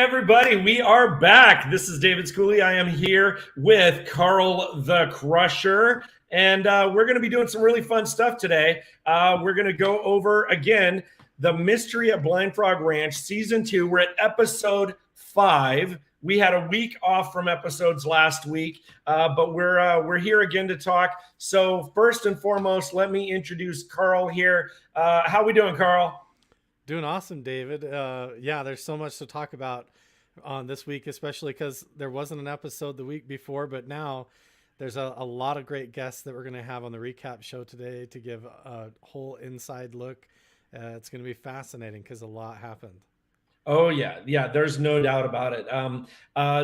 everybody. We are back. This is David Schooley. I am here with Carl the Crusher, and we're going to be doing some really fun stuff today. We're going to go over, again, The Mystery at Blind Frog Ranch, Season 2. We're at Episode 5. We had a week off from episodes last week, but we're here again to talk. So first and foremost, let me introduce Carl here. How we doing, Carl? Doing awesome, David. Yeah, there's so much to talk about on this week, especially because there wasn't an episode the week before, but now there's a lot of great guests that we're going to have on the recap show today to give a whole inside look. It's going to be fascinating because a lot happened. Oh, yeah, there's no doubt about it.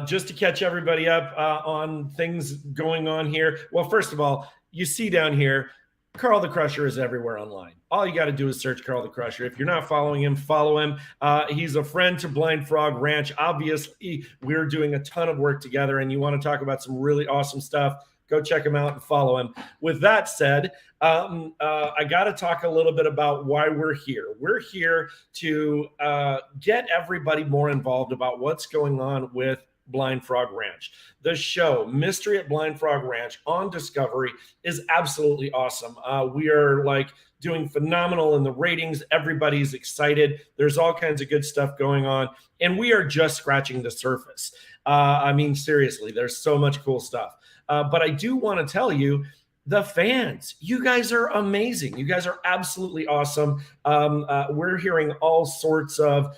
Just to catch everybody up on things going on here. Well, first of all, you see down here, Carl the Crusher is everywhere online. All you got to do is search Carl the Crusher. If you're not following him, follow him. He's a friend to Blind Frog Ranch. Obviously, we're doing a ton of work together, and you want to talk about some really awesome stuff, go check him out and follow him. With that said, I got to talk a little bit about why we're here. We're here to get everybody more involved about what's going on with Blind Frog Ranch. The show Mystery at Blind Frog Ranch on Discovery is absolutely awesome. We are doing phenomenal in the ratings. Everybody's excited. There's all kinds of good stuff going on, and we are just scratching the surface. I mean, seriously, there's so much cool stuff. But I do want to tell you, the fans, you guys are amazing. You guys are absolutely awesome. We're hearing all sorts of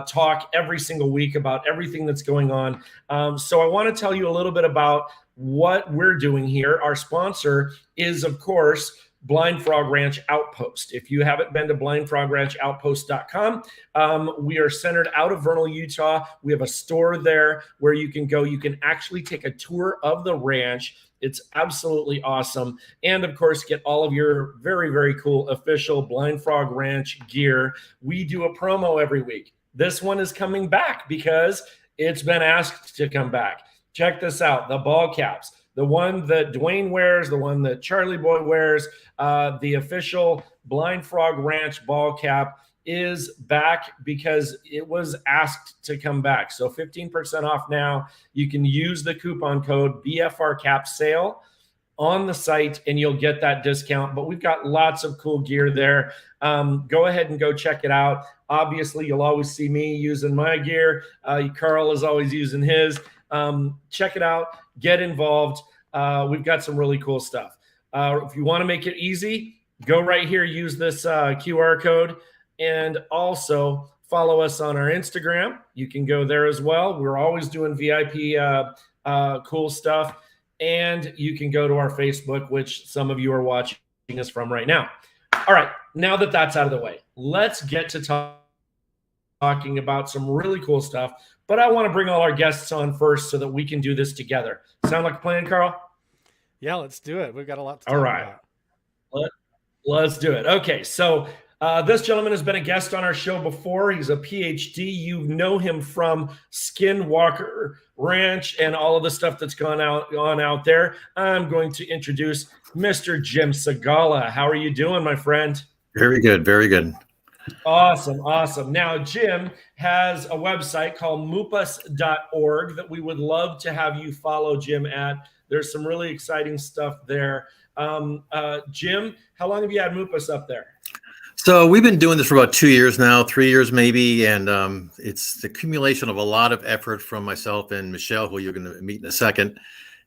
talk every single week about everything that's going on. So I want to tell you a little bit about what we're doing here. Our sponsor is, of course, Blind Frog Ranch Outpost. If you haven't been to blindfrogranchoutpost.com, we are centered out of Vernal, Utah. We have a store there where you can go. You can actually take a tour of the ranch. It's absolutely awesome. And of course, get all of your very, very cool official Blind Frog Ranch gear. We do a promo every week. This one is coming back because it's been asked to come back. Check this out, the ball caps. The one that Duane wears, the one that Charlie Boy wears, the official Blind Frog Ranch ball cap is back because it was asked to come back. So 15% off now. You can use the coupon code BFRCAPSALE on the site and you'll get that discount. But we've got lots of cool gear there. Go ahead and go check it out. Obviously, you'll always see me using my gear. Carl is always using his. Check it out. Get involved. We've got some really cool stuff. If you want to make it easy, go right here, use this QR code, and also follow us on our Instagram. You can go there as well. We're always doing VIP cool stuff. And you can go to our Facebook, which some of you are watching us from right now. All right, now that that's out of the way, let's get to talking about some really cool stuff. But I want to bring all our guests on first so that we can do this together. Sound like a plan, Carl? Yeah, let's do it. We've got a lot to talk about. Let's do it. Okay, so this gentleman has been a guest on our show before. He's a PhD. You know him from Skinwalker Ranch and all of the stuff that's gone on out there. I'm going to introduce Mr. Jim Segala. How are you doing, my friend? Very good, very good. Awesome. Now, Jim has a website called mupas.org that we would love to have you follow Jim at. There's some really exciting stuff there. Jim, how long have you had Mupas up there? So we've been doing this for about 2 years now, 3 years maybe, and it's the accumulation of a lot of effort from myself and Michele, who you're going to meet in a second,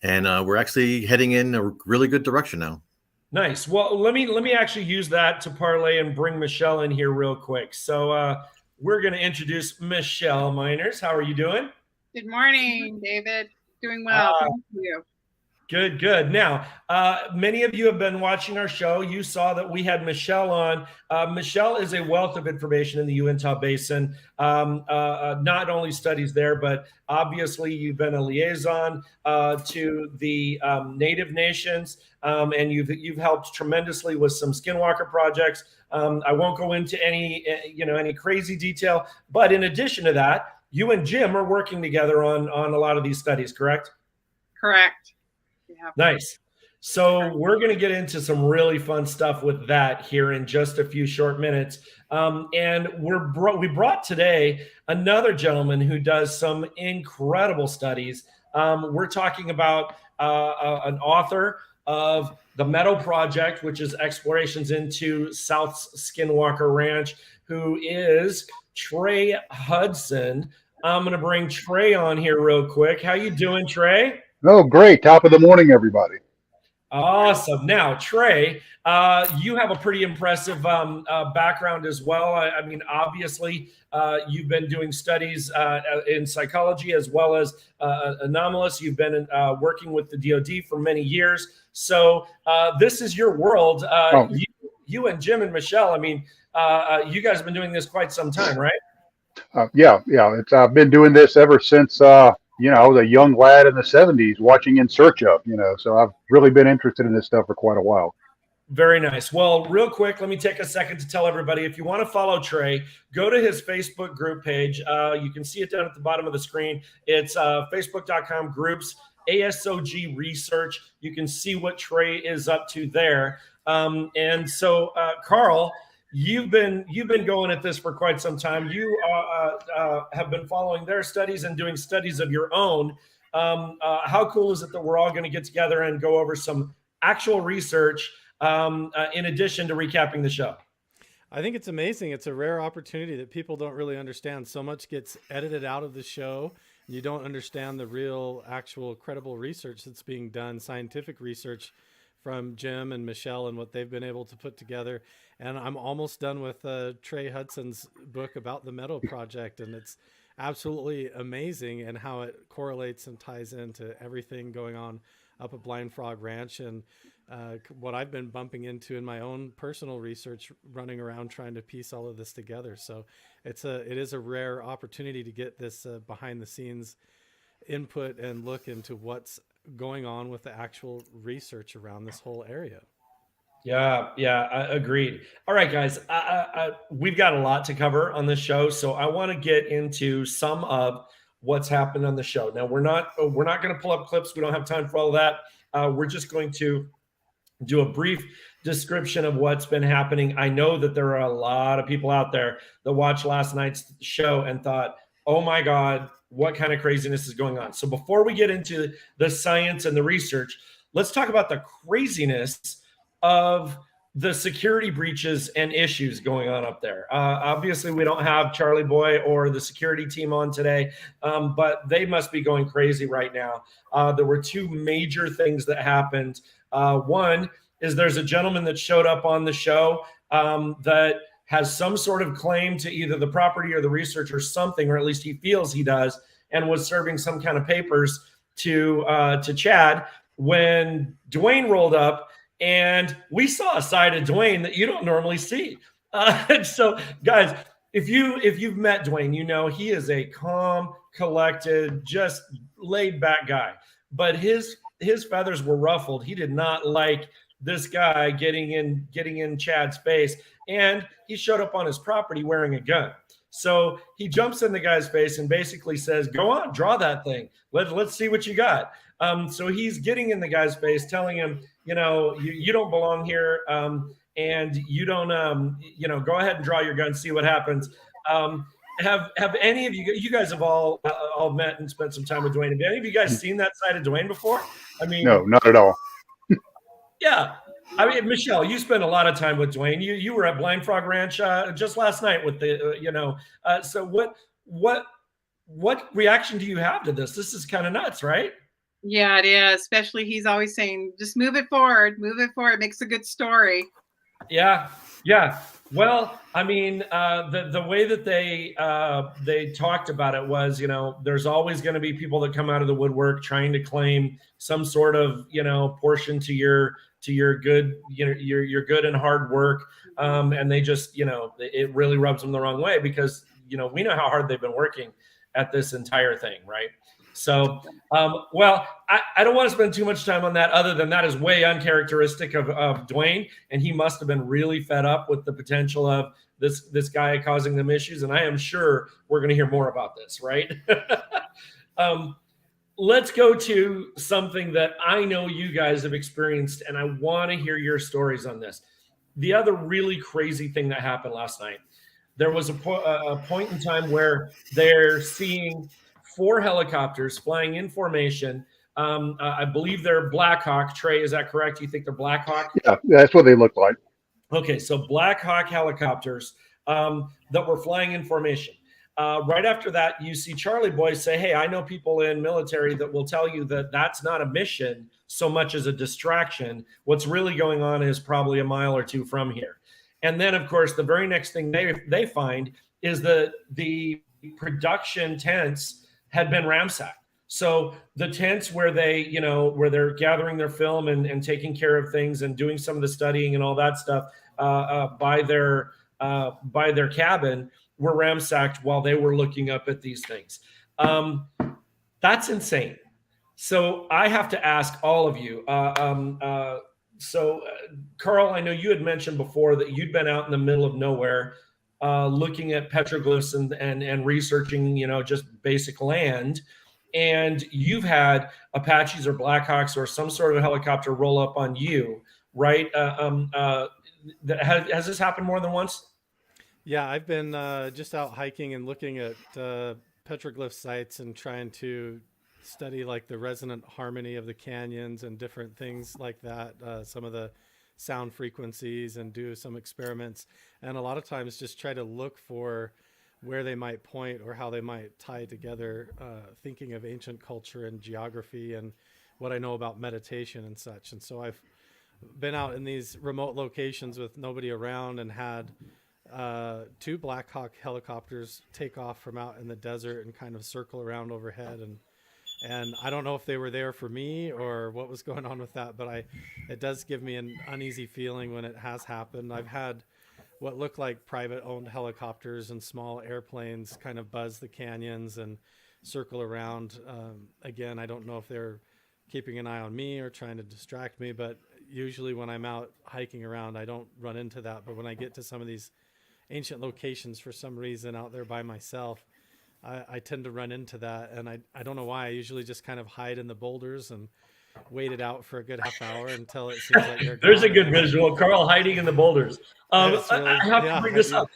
and we're actually heading in a really good direction now. Nice. Well, let me actually use that to parlay and bring Michele in here real quick. So we're going to introduce Michele Miners. How are you doing? Good morning, David. Doing well. Thank you. Good. Now, many of you have been watching our show. You saw that we had Michele on. Michele is a wealth of information in the Uintah Basin. Not only studies there, but obviously you've been a liaison to the Native nations, and you've helped tremendously with some Skinwalker projects. I won't go into any crazy detail, but in addition to that, you and Jim are working together on a lot of these studies, correct? Correct. Nice. So we're going to get into some really fun stuff with that here in just a few short minutes. And we brought today another gentleman who does some incredible studies. We're talking about an author of the Meadow Project, which is explorations into South Skinwalker Ranch, who is Trey Hudson. I'm going to bring Trey on here real quick. How you doing, Trey? Oh, great. Top of the morning, everybody. Awesome. Now, Trey, you have a pretty impressive background as well. I mean, obviously, you've been doing studies in psychology as well as anomalies. You've been working with the DoD for many years. So this is your world. You and Jim and Michele, I mean, you guys have been doing this quite some time, right? Yeah. I've been doing this ever since, I was a young lad in the 70s watching In Search Of, so I've really been interested in this stuff for quite a while. Very nice. Well, real quick, let me take a second to tell everybody, if you want to follow Trey, go to his Facebook group page. You can see it down at the bottom of the screen. It's facebook.com groups, ASOG Research. You can see what Trey is up to there. And so, Carl, you've been going at this for quite some time. You have been following their studies and doing studies of your own. How cool is it that we're all going to get together and go over some actual research in addition to recapping the show? I think it's amazing. It's a rare opportunity that people don't really understand. So much gets edited out of the show. You don't understand the real, actual, credible research that's being done, scientific research from Jim and Michele and what they've been able to put together. And I'm almost done with Trey Hudson's book about the Meadow Project. And it's absolutely amazing and how it correlates and ties into everything going on up at Blind Frog Ranch and what I've been bumping into in my own personal research, running around trying to piece all of this together. So it is a rare opportunity to get this behind the scenes input and look into what's going on with the actual research around this whole area. Yeah, agreed. All right, guys, we've got a lot to cover on this show, so I want to get into some of what's happened on the show. Now, we're not going to pull up clips. We don't have time for all of that. We're just going to do a brief description of what's been happening. I know that there are a lot of people out there that watched last night's show and thought, oh my God, what kind of craziness is going on? So before we get into the science and the research, let's talk about the craziness of the security breaches and issues going on up there. Obviously, we don't have Charlie Boy or the security team on today, but they must be going crazy right now. There were two major things that happened. One is there's a gentleman that showed up on the show that has some sort of claim to either the property or the research or something, or at least he feels he does, and was serving some kind of papers to Chad when Duane rolled up, and we saw a side of Duane that you don't normally see. So, guys, if you've met Duane, you know he is a calm, collected, just laid back guy. But his feathers were ruffled. He did not like this guy getting in Chad's face, and he showed up on his property wearing a gun. So he jumps in the guy's face and basically says, "Go on, draw that thing. Let's see what you got." So he's getting in the guy's face, telling him, you don't belong here, and you don't, go ahead and draw your gun, see what happens. Have any of you guys have all met and spent some time with Duane? Have any of you guys seen that side of Duane before? I mean, No, not at all. Yeah. I mean, Michele, you spent a lot of time with Duane. You were at Blind Frog Ranch just last night with the, so what reaction do you have to this? This is kind of nuts, right? Yeah, it is. Especially he's always saying, just move it forward, makes a good story. Yeah. Well, I mean, the way that they talked about it was, there's always going to be people that come out of the woodwork trying to claim some sort of, portion to your good, your good and hard work. And they just, it really rubs them the wrong way because, we know how hard they've been working at this entire thing. Right. So, well, I don't want to spend too much time on that other than that is way uncharacteristic of Duane. And he must have been really fed up with the potential of this guy causing them issues. And I am sure we're going to hear more about this, right? let's go to something that I know you guys have experienced, and I want to hear your stories on this. The other really crazy thing that happened last night, there was a point in time where they're seeing 4 helicopters flying in formation. I believe they're Black Hawk. Trey, is that correct? You think they're Black Hawk? Yeah, that's what they look like. Okay, so Black Hawk helicopters that were flying in formation. Right after that, you see Charlie Boy say, hey, I know people in military that will tell you that that's not a mission so much as a distraction. What's really going on is probably a mile or 2 from here. And then, of course, the very next thing they find is that the production tents had been ransacked. So the tents where where they're gathering their film and taking care of things and doing some of the studying and all that stuff by their cabin were ransacked while they were looking up at these things. That's insane. So I have to ask all of you. Carl, I know you had mentioned before that you'd been out in the middle of nowhere looking at petroglyphs and researching, just basic land. And you've had Apaches or Blackhawks or some sort of helicopter roll up on you, right? Has this happened more than once? Yeah, I've been just out hiking and looking at petroglyph sites and trying to study like the resonant harmony of the canyons and different things like that, some of the sound frequencies, and do some experiments. And a lot of times just try to look for where they might point or how they might tie together, thinking of ancient culture and geography and what I know about meditation and such. And so I've been out in these remote locations with nobody around and had 2 Black Hawk helicopters take off from out in the desert and kind of circle around overhead. And I don't know if they were there for me or what was going on with that, but it does give me an uneasy feeling when it has happened. I've had what look like private owned helicopters and small airplanes kind of buzz the canyons and circle around. Again, I don't know if they're keeping an eye on me or trying to distract me, but usually when I'm out hiking around, I don't run into that. But when I get to some of these ancient locations for some reason out there by myself, I tend to run into that. And I don't know why. I usually just kind of hide in the boulders and wait it out for a good half hour until it seems like they're There's gone. a good visual. Carl hiding in the boulders. Really, I have to bring this up.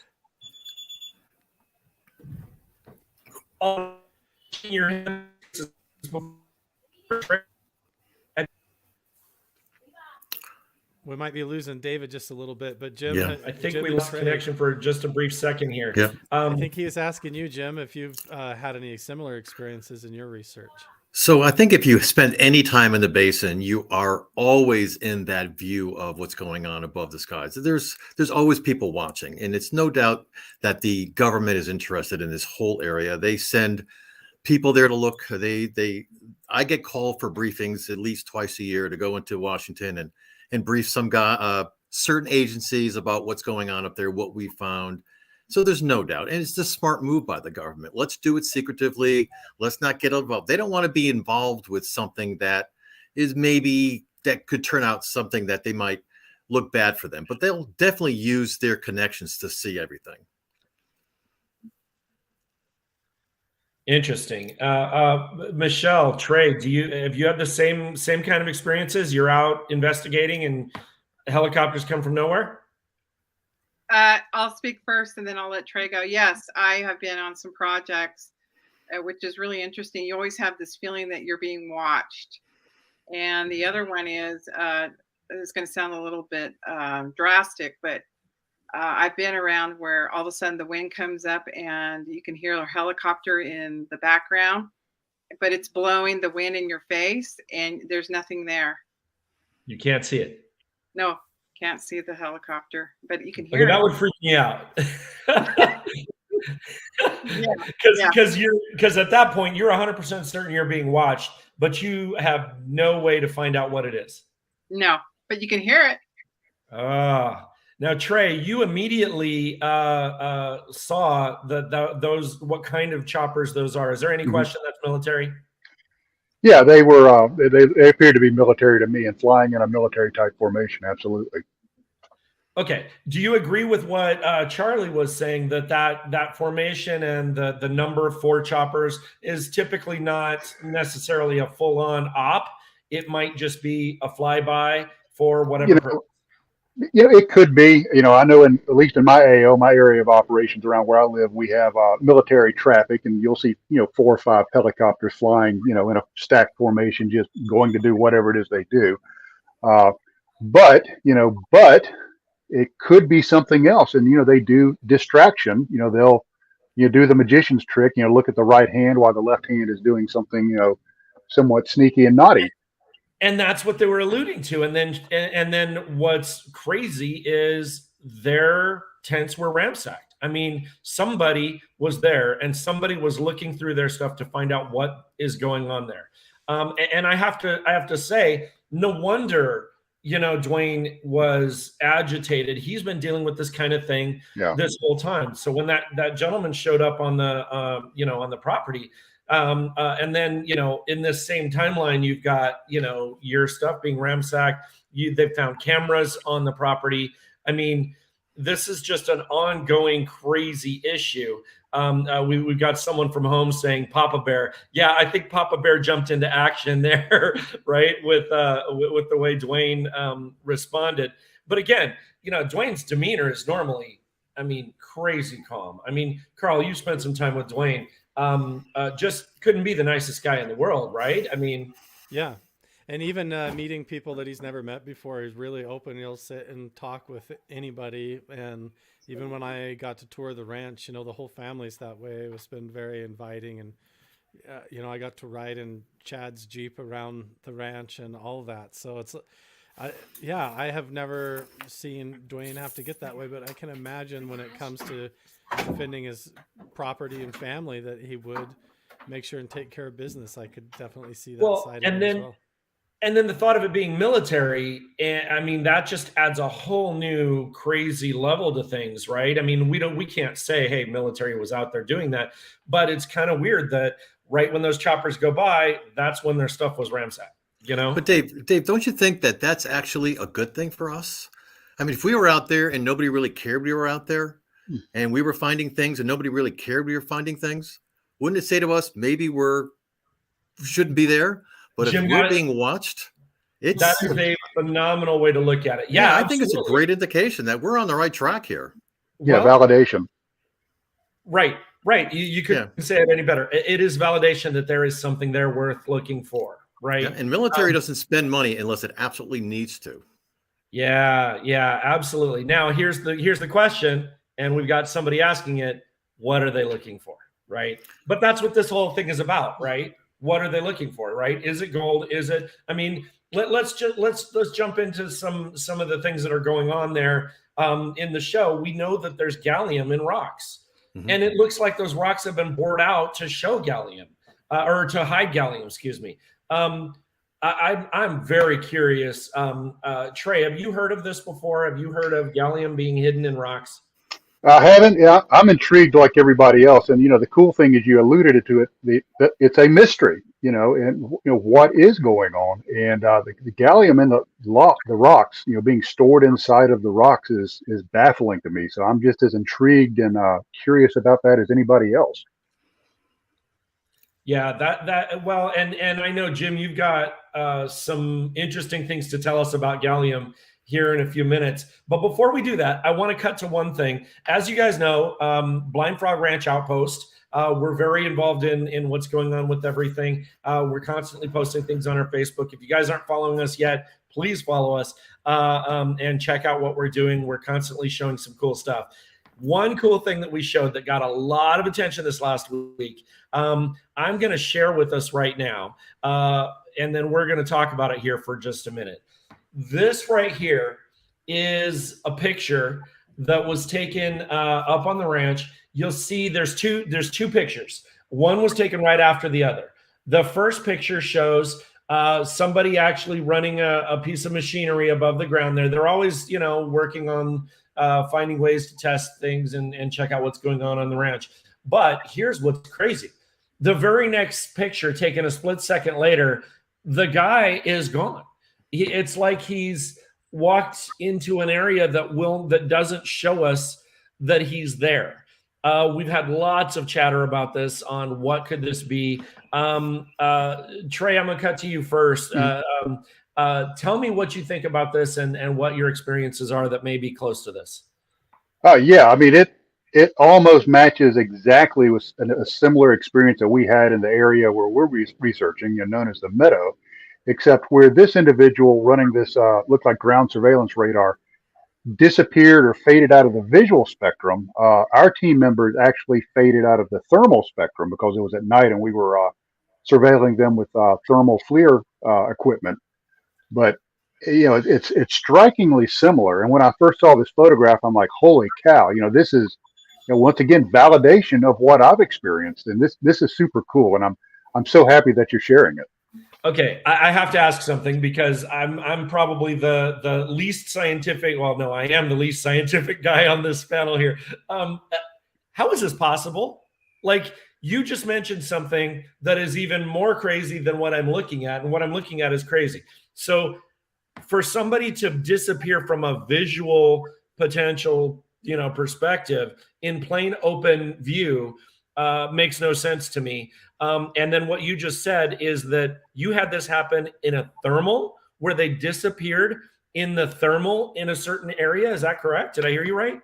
We might be losing David just a little bit, but Jim, Yeah. I think Jim we and lost Trey, connection for just a brief second here. Yeah. I think he was asking you, Jim, if you've had any similar experiences in your research. So I think if you spend any time in the basin, you are always in that view of what's going on above the skies. There's always people watching, and it's no doubt that the government is interested in this whole area. They send people there to look. I get called for briefings at least twice a year to go into Washington and brief some certain agencies about what's going on up there, what we found. So there's no doubt. And it's a smart move by the government. Let's do it secretively. Let's not get involved. They don't want to be involved with something that is maybe that could turn out something that they might look bad for them, but they'll definitely use their connections to see everything. Interesting. Michele, Trey, have you had the same kind of experiences? You're out investigating and helicopters come from nowhere? I'll speak first and then I'll let Trey go. Yes, I have been on some projects, which is really interesting. You always have this feeling that you're being watched. And the other one is, it's going to sound a little bit drastic, but I've been around where all of a sudden the wind comes up and you can hear a helicopter in the background, but it's blowing the wind in your face and there's nothing there. You can't see it. No, can't see the helicopter, but you can hear it. That would freak me out. Because at that point you're 100% certain you're being watched, but you have no way to find out what it is. No, but you can hear it. Now, Trey, you immediately saw those what kind of choppers those are. Is there any question that's military? Yeah, they were. They appeared to be military to me and flying in a military type formation. Absolutely. Okay. Do you agree with what Charlie was saying, that formation and the number of 4 choppers is typically not necessarily a full-on op? It might just be a flyby for whatever purpose. It could be. I know at least in my AO, my area of operations around where I live, we have military traffic, and you'll see 4 or 5 helicopters flying in a stacked formation, just going to do whatever it is they do. But it could be something else, and they do distraction. They'll do the magician's trick. Look at the right hand while the left hand is doing something somewhat sneaky and naughty. And that's what they were alluding to. And then what's crazy is their tents were ransacked. I mean, somebody was there and somebody was looking through their stuff to find out what is going on there. And I have to say, no wonder, Duane was agitated. He's been dealing with this kind of thing this whole time. So when that gentleman showed up on the, on the property, and then, in this same timeline, you've got, your stuff being ransacked. They've found cameras on the property. I mean, this is just an ongoing crazy issue. We've got someone from home saying Papa Bear. Yeah, I think Papa Bear jumped into action there, right? With the way Duane responded. But again, Duane's demeanor is normally, crazy calm. Carl, you spent some time with Duane. Just couldn't be the nicest guy in the world, right? Yeah. And even meeting people that he's never met before, he's really open. He'll sit and talk with anybody. And even when I got to tour the ranch, the whole family's that way. It's been very inviting. And, I got to ride in Chad's Jeep around the ranch and all of that. So it's, I have never seen Duane have to get that way, but I can imagine when it comes to defending his property and family that he would make sure and take care of business. I could definitely see that side of it as well. And then the thought of it being military, that just adds a whole new crazy level to things, right? We can't say, hey, military was out there doing that, but it's kind of weird that right when those choppers go by, that's when their stuff was ransacked, But Dave, don't you think that that's actually a good thing for us? If we were out there and nobody really cared we were out there, and we were finding things and nobody really cared we were finding things, wouldn't it say to us, maybe we shouldn't be there? But Jim, if we're being watched, that is a phenomenal way to look at it. Yeah, I think it's a great indication that we're on the right track here. Yeah, validation. Right. You couldn't say it any better. It is validation that there is something there worth looking for, right? Yeah, and military doesn't spend money unless it absolutely needs to. Yeah, absolutely. Now, here's the question. And we've got somebody asking it, what are they looking for, right? But that's what this whole thing is about, right? What are they looking for, right? Is it gold? Is it? Let's jump into some of the things that are going on there in the show. We know that there's gallium in rocks, and it looks like those rocks have been bored out to show gallium or to hide gallium. Excuse me. I'm very curious. Trey, have you heard of this before? Have you heard of gallium being hidden in rocks? I haven't. Yeah, I'm intrigued like everybody else. And the cool thing is you alluded to it. It's a mystery. And what is going on. And the gallium in the rocks, being stored inside of the rocks is baffling to me. So I'm just as intrigued and curious about that as anybody else. Yeah, and I know, Jim, you've got some interesting things to tell us about gallium here in a few minutes. But before we do that, I want to cut to one thing. As you guys know, Blind Frog Ranch Outpost, we're very involved in what's going on with everything. We're constantly posting things on our Facebook. If you guys aren't following us yet, please follow us and check out what we're doing. We're constantly showing some cool stuff. One cool thing that we showed that got a lot of attention this last week, I'm going to share with us right now, and then we're going to talk about it here for just a minute. This right here is a picture that was taken up on the ranch. You'll see there's two pictures. One was taken right after the other. The first picture shows somebody actually running a piece of machinery above the ground there. They're always, working on finding ways to test things and check out what's going on the ranch. But here's what's crazy. The very next picture, taken a split second later, the guy is gone. It's like he's walked into an area that doesn't show us that he's there. We've had lots of chatter about this on what could this be. Trey, I'm gonna cut to you first. Tell me what you think about this and what your experiences are that may be close to this. Yeah, I mean it almost matches exactly with a similar experience that we had in the area where we're researching, known as the Meadow, except where this individual running this looked like ground surveillance radar disappeared or faded out of the visual spectrum. Our team members actually faded out of the thermal spectrum because it was at night and we were surveilling them with thermal FLIR equipment. But it's strikingly similar. And when I first saw this photograph, I'm like, holy cow! This is once again validation of what I've experienced, and this is super cool. And I'm so happy that you're sharing it. Okay, I have to ask something because I'm probably the least scientific. Well, no, I am the least scientific guy on this panel here. How is this possible? Like, you just mentioned something that is even more crazy than what I'm looking at, and what I'm looking at is crazy. So, for somebody to disappear from a visual potential, perspective in plain open view makes no sense to me. And then what you just said is that you had this happen in a thermal where they disappeared in the thermal in a certain area. Is that correct? Did I hear you right?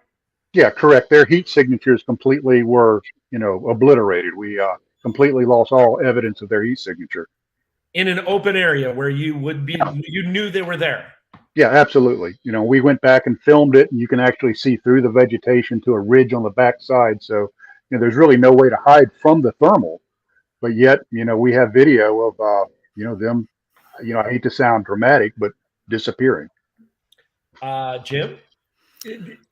Yeah, correct. Their heat signatures completely were, obliterated. We completely lost all evidence of their heat signature. In an open area where you knew they were there. Yeah, absolutely. We went back and filmed it, and you can actually see through the vegetation to a ridge on the backside. So, there's really no way to hide from the thermal. But yet, we have video of, them, I hate to sound dramatic, but disappearing. Jim?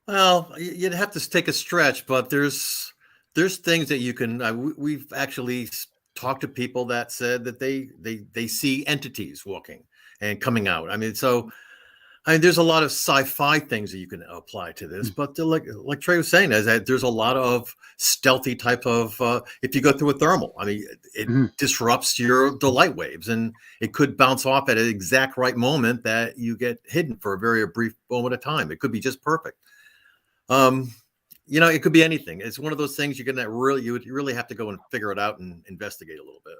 Well, you'd have to take a stretch, but there's things that you can, we've actually talked to people that said that they see entities walking and coming out. There's a lot of sci-fi things that you can apply to this, but like Trey was saying, is that there's a lot of stealthy type of, if you go through a thermal, it disrupts the light waves, and it could bounce off at an exact right moment that you get hidden for a very brief moment of time. It could be just perfect. It could be anything. It's one of those things you really have to go and figure it out and investigate a little bit.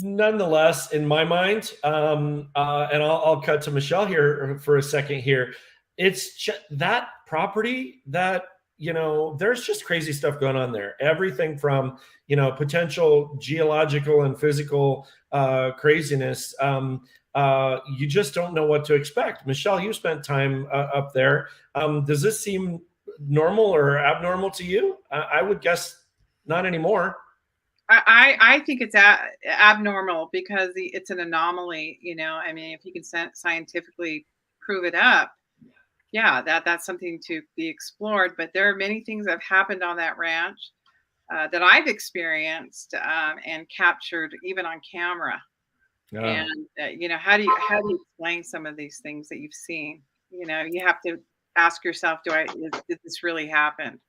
Nonetheless, in my mind, and I'll cut to Michele here for a second here. It's that property that, there's just crazy stuff going on there. Everything from, potential geological and physical craziness. You just don't know what to expect. Michele, you spent time up there. Does this seem normal or abnormal to you? I would guess not anymore. I think it's abnormal because it's an anomaly. If you can scientifically prove it up, yeah, that's something to be explored. But there are many things that have happened on that ranch that I've experienced and captured even on camera. Oh. And how do you explain some of these things that you've seen? You have to ask yourself, did this really happen?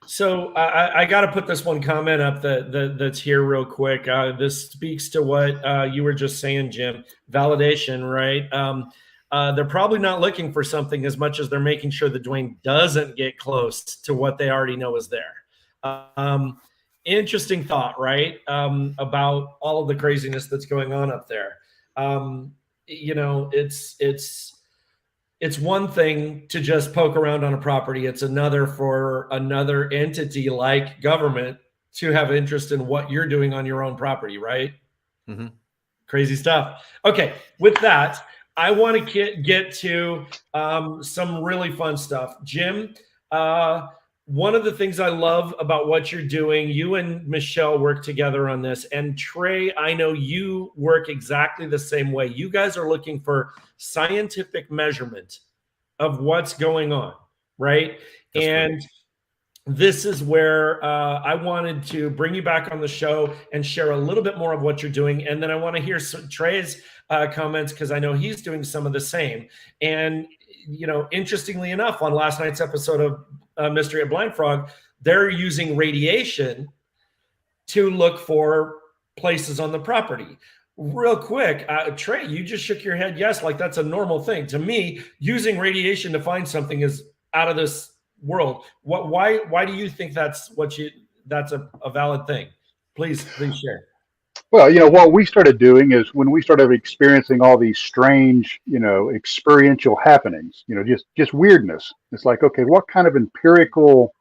So I got to put this one comment up that's here real quick. This speaks to what you were just saying, Jim. Validation, right? They're probably not looking for something as much as they're making sure that Duane doesn't get close to what they already know is there. Interesting thought, right? About all of the craziness that's going on up there. It's one thing to just poke around on a property. It's another for another entity like government to have interest in what you're doing on your own property, right? Mm-hmm. Crazy stuff. Okay, with that, I want to get to some really fun stuff. Jim, one of the things I love about what you're doing, you and Michele work together on this. And Trey, I know you work exactly the same way. You guys are looking for scientific measurement of what's going on, right? That's and great. This is where I wanted to bring you back on the show and share a little bit more of what you're doing. And then I want to hear Trey's comments because I know he's doing some of the same. And, interestingly enough, on last night's episode of Mystery at Blind Frog, they're using radiation to look for places on the property. Real quick, Trey, you just shook your head yes, like that's a normal thing. To me, using radiation to find something is out of this world. Why do you think that's a valid thing? Please share. Well, what we started doing is when we started experiencing all these strange, experiential happenings, just weirdness. It's like, okay, what kind of empirical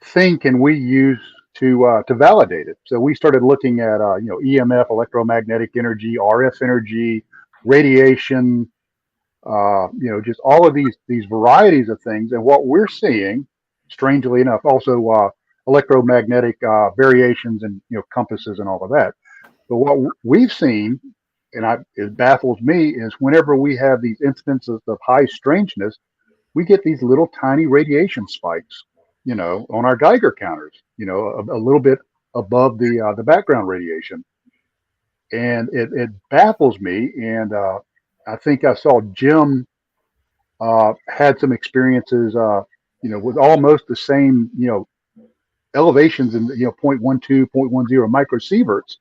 thing can we use to validate it? So we started looking at EMF, electromagnetic energy, RF energy, radiation, just all of these varieties of things. And what we're seeing, strangely enough, also electromagnetic variations and compasses and all of that. But what we've seen, and it baffles me, is whenever we have these instances of high strangeness, we get these little tiny radiation spikes, on our Geiger counters, a little bit above the background radiation. And it baffles me. And I think I saw Jim had some experiences, with almost the same, elevations in, 0.12, 0.10 microsieverts.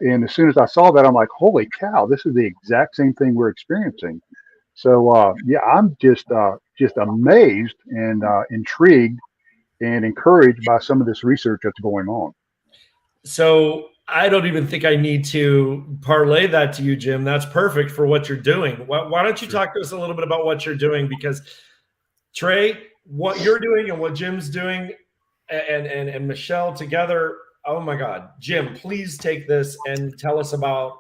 And as soon as I saw that, I'm like, holy cow, this is the exact same thing we're experiencing. So, yeah, I'm just amazed and intrigued and encouraged by some of this research that's going on. So I don't even think I need to parlay that to you, Jim. That's perfect for what you're doing. Why don't you talk to us a little bit about what you're doing? Because Trey, what you're doing and what Jim's doing and Michele together, oh my God. Jim, please take this and tell us about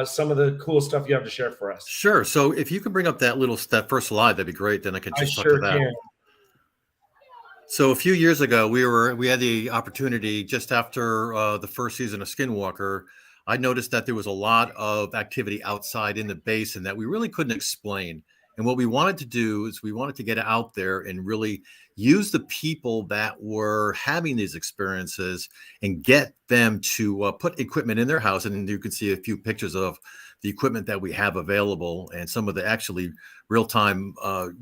some of the cool stuff you have to share for us. Sure. So if you can bring up that first slide, that'd be great. Then I can just talk to that. Can. So a few years ago, we had the opportunity just after the first season of Skinwalker. I noticed that there was a lot of activity outside in the basin that we really couldn't explain. And what we wanted to do is we wanted to get out there and really use the people that were having these experiences and get them to put equipment in their house. And you can see a few pictures of the equipment that we have available and some of the actually real-time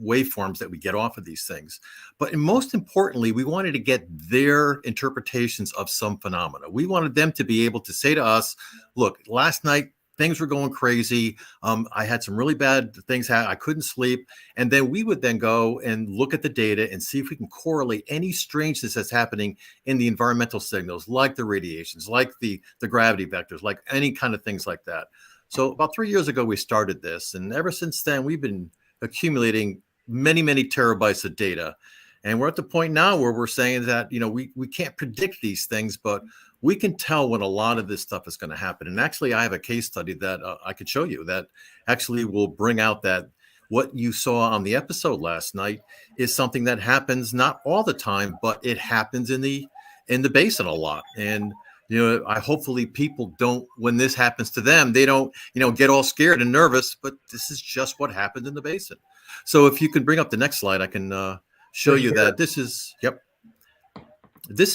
waveforms that we get off of these things. But most importantly, we wanted to get their interpretations of some phenomena. We wanted them to be able to say to us, look, last night, things were going crazy. I had some really bad things. I couldn't sleep. And then we would then go and look at the data and see if we can correlate any strangeness that's happening in the environmental signals, like the radiations, like the gravity vectors, like any kind of things like that. So about 3 years ago, we started this. And ever since then, we've been accumulating many, many terabytes of data. And we're at the point now where we're saying that, we can't predict these things, but we can tell when a lot of this stuff is going to happen. And actually, I have a case study that I could show you that actually will bring out that what you saw on the episode last night is something that happens not all the time, but it happens in the basin a lot. And I hopefully people don't, when this happens to them, they don't, get all scared and nervous, but this is just what happened in the basin. So if you can bring up the next slide, I can show you that this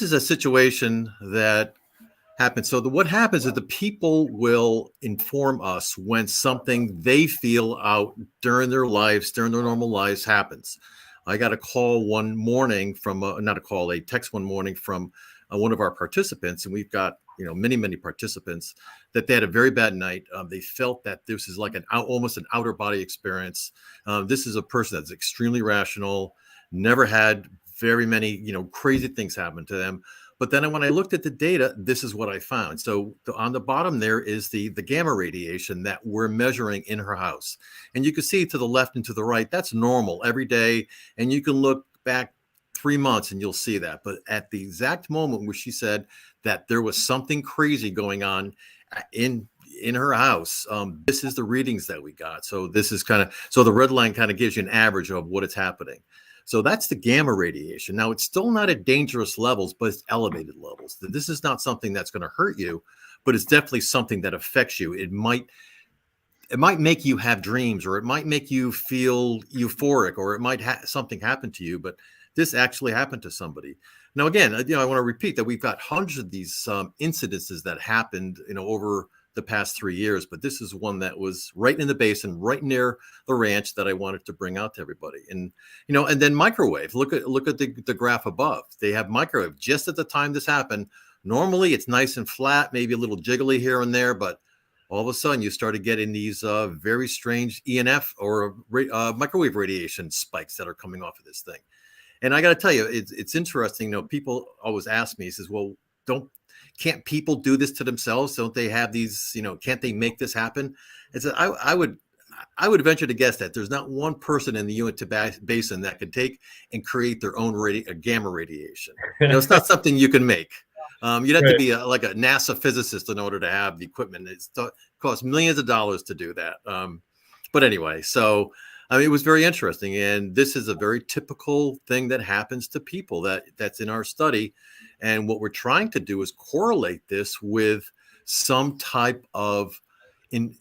is a situation that happens. So what happens is the people will inform us when something they feel out during their lives, during their normal lives happens. I got a call one morning from, a text one morning from one of our participants, and we've got many, many participants, that they had a very bad night. They felt that this is like almost an outer body experience. This is a person that's extremely rational, never had very many crazy things happen to them. But then when I looked at the data, this is what I found. So on the bottom there is the gamma radiation that we're measuring in her house, and you can see to the left and to the right, that's normal every day, and you can look back 3 months and you'll see that. But at the exact moment where she said that there was something crazy going on in her house, this is the readings that we got. So this is so the red line kind of gives you an average of what is happening. So that's the gamma radiation. Now, it's still not at dangerous levels, but it's elevated levels. This is not something that's going to hurt you, but it's definitely something that affects you. It might make you have dreams, or it might make you feel euphoric, or it might something happen to you, but this actually happened to somebody. Now, again, I want to repeat that we've got hundreds of these incidences that happened, over the past 3 years, but this is one that was right in the basin, right near the ranch, that I wanted to bring out to everybody. And, and then microwave, look at the graph above. They have microwave just at the time this happened. Normally it's nice and flat, maybe a little jiggly here and there, but all of a sudden you started getting these very strange ENF or microwave radiation spikes that are coming off of this thing. And I got to tell you, it's interesting. You know, people always ask me, he says, well, can't people do this to themselves? Don't they have these, you know, can't they make this happen? And so I would venture to guess that there's not one person in the Uinta Basin that could take and create their own gamma radiation. You know, it's not something you can make. You'd have to be like a NASA physicist in order to have the equipment. It costs millions of dollars to do that. But anyway, so I mean, it was very interesting, and this is a very typical thing that happens to people that's in our study. And what we're trying to do is correlate this with some type of reaction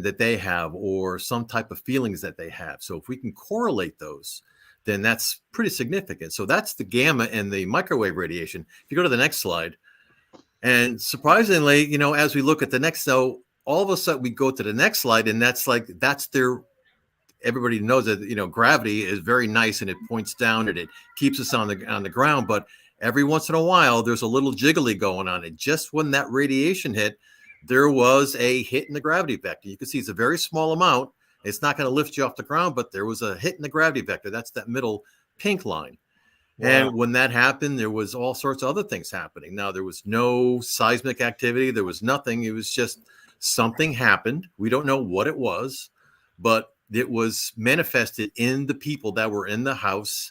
that they have, or some type of feelings that they have. So if we can correlate those, then that's pretty significant. So that's the gamma and the microwave radiation. If you go to the next slide, and surprisingly, you know, as we look at the next, so all of a sudden we go to the next slide, and everybody knows that, you know, gravity is very nice and it points down and it keeps us on the ground. But every once in a while, there's a little jiggly going on. And just when that radiation hit, there was a hit in the gravity vector. You can see it's a very small amount. It's not going to lift you off the ground, but there was a hit in the gravity vector. That's that middle pink line. Wow. And when that happened, there was all sorts of other things happening. Now, there was no seismic activity. There was nothing. It was just something happened. We don't know what it was, but it was manifested in the people that were in the house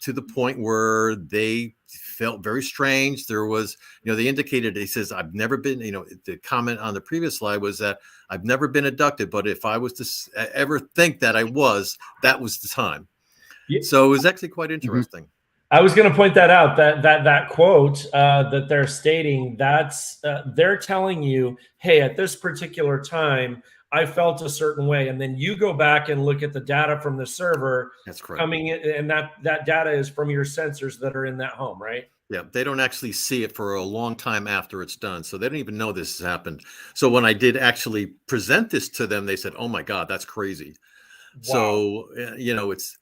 to the point where they felt very strange. There was, you know, they indicated, he says, I've never been, you know, the comment on the previous slide was that I've never been abducted, but if I was to ever think that I was, that was the time. Yeah. So it was actually quite interesting. I was going to point that out, that quote that they're stating, that's they're telling you, hey, at this particular time, I felt a certain way. And then you go back and look at the data from the server. That's correct. Coming in, and that data is from your sensors that are in that home, right? Yeah, they don't actually see it for a long time after it's done. So they don't even know this has happened. So when I did actually present this to them, they said, oh my God, that's crazy. Wow. So, you know, it's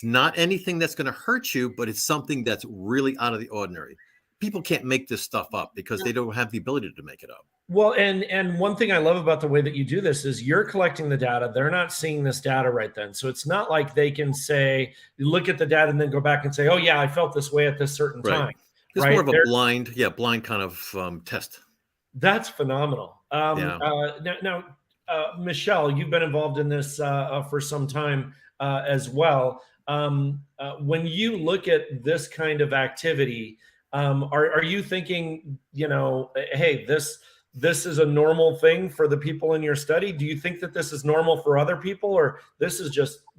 not anything that's going to hurt you, but it's something that's really out of the ordinary. People can't make this stuff up because they don't have the ability to make it up. Well, and one thing I love about the way that you do this is you're collecting the data. They're not seeing this data right then. So it's not like they can say, look at the data and then go back and say, oh yeah, I felt this way at this certain time. It's more of a blind kind of test. That's phenomenal. Now, Michele, you've been involved in this for some time as well. When you look at this kind of activity, are you thinking, you know, hey, this is a normal thing for the people in your study? Do you think that this is normal for other people, or this is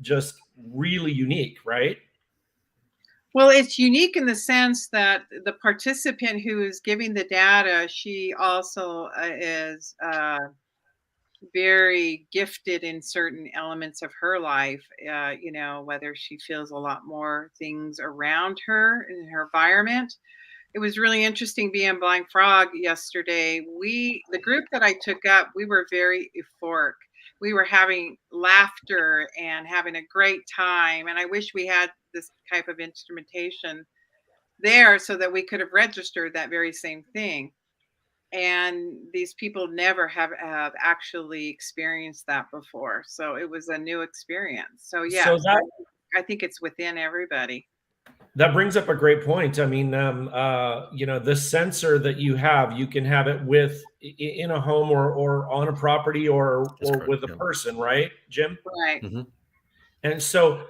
just really unique, right? Well, it's unique in the sense that the participant who is giving the data, she also is very gifted in certain elements of her life, you know, whether she feels a lot more things around her in her environment. It was really interesting being Blind Frog yesterday. The group that I took up, we were very euphoric. We were having laughter and having a great time. And I wish we had this type of instrumentation there so that we could have registered that very same thing. And these people never have actually experienced that before. So it was a new experience. So yeah, I think it's within everybody. That brings up a great point. I mean, you know, the sensor that you can have it in a home or on a property or with a person, right, Jim? Right. Mm-hmm. And so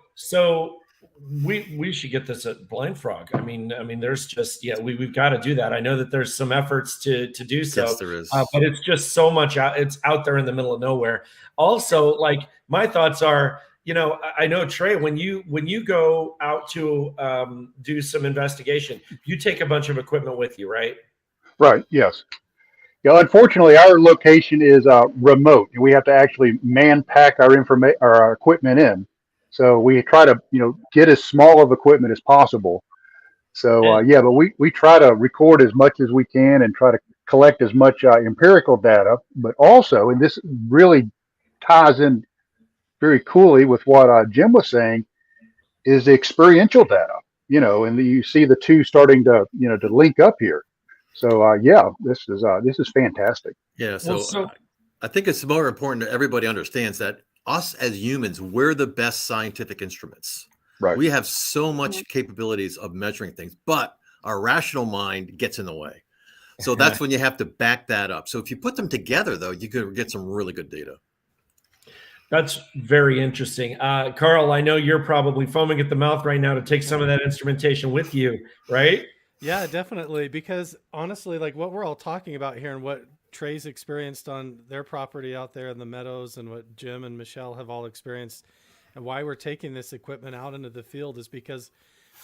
we should get this at Blind Frog. I mean, there's just, we've got to do that. I know that there's some efforts to do so. Yes, there is. But it's just so much it's out there in the middle of nowhere. Also, like, my thoughts are, you know, I know, Trey, when you go out to do some investigation, you take a bunch of equipment with you, right? Right. Yes. Yeah. Unfortunately, our location is remote, and we have to actually man pack our equipment in. So we try to, you know, get as small of equipment as possible. So but we try to record as much as we can and try to collect as much empirical data. But also, and this really ties in very coolly with what Jim was saying, is the experiential data, you know, and you see the two starting to, you know, to link up here. So yeah, this is fantastic. Yeah. So, so I think it's more important that everybody understands that us as humans, we're the best scientific instruments. Right. We have so much capabilities of measuring things, but our rational mind gets in the way. So that's when you have to back that up. So if you put them together, though, you could get some really good data. That's very interesting. Carl, I know you're probably foaming at the mouth right now to take some of that instrumentation with you, right? Yeah, definitely. Because honestly, like what we're all talking about here and what Trey's experienced on their property out there in the meadows and what Jim and Michele have all experienced and why we're taking this equipment out into the field is because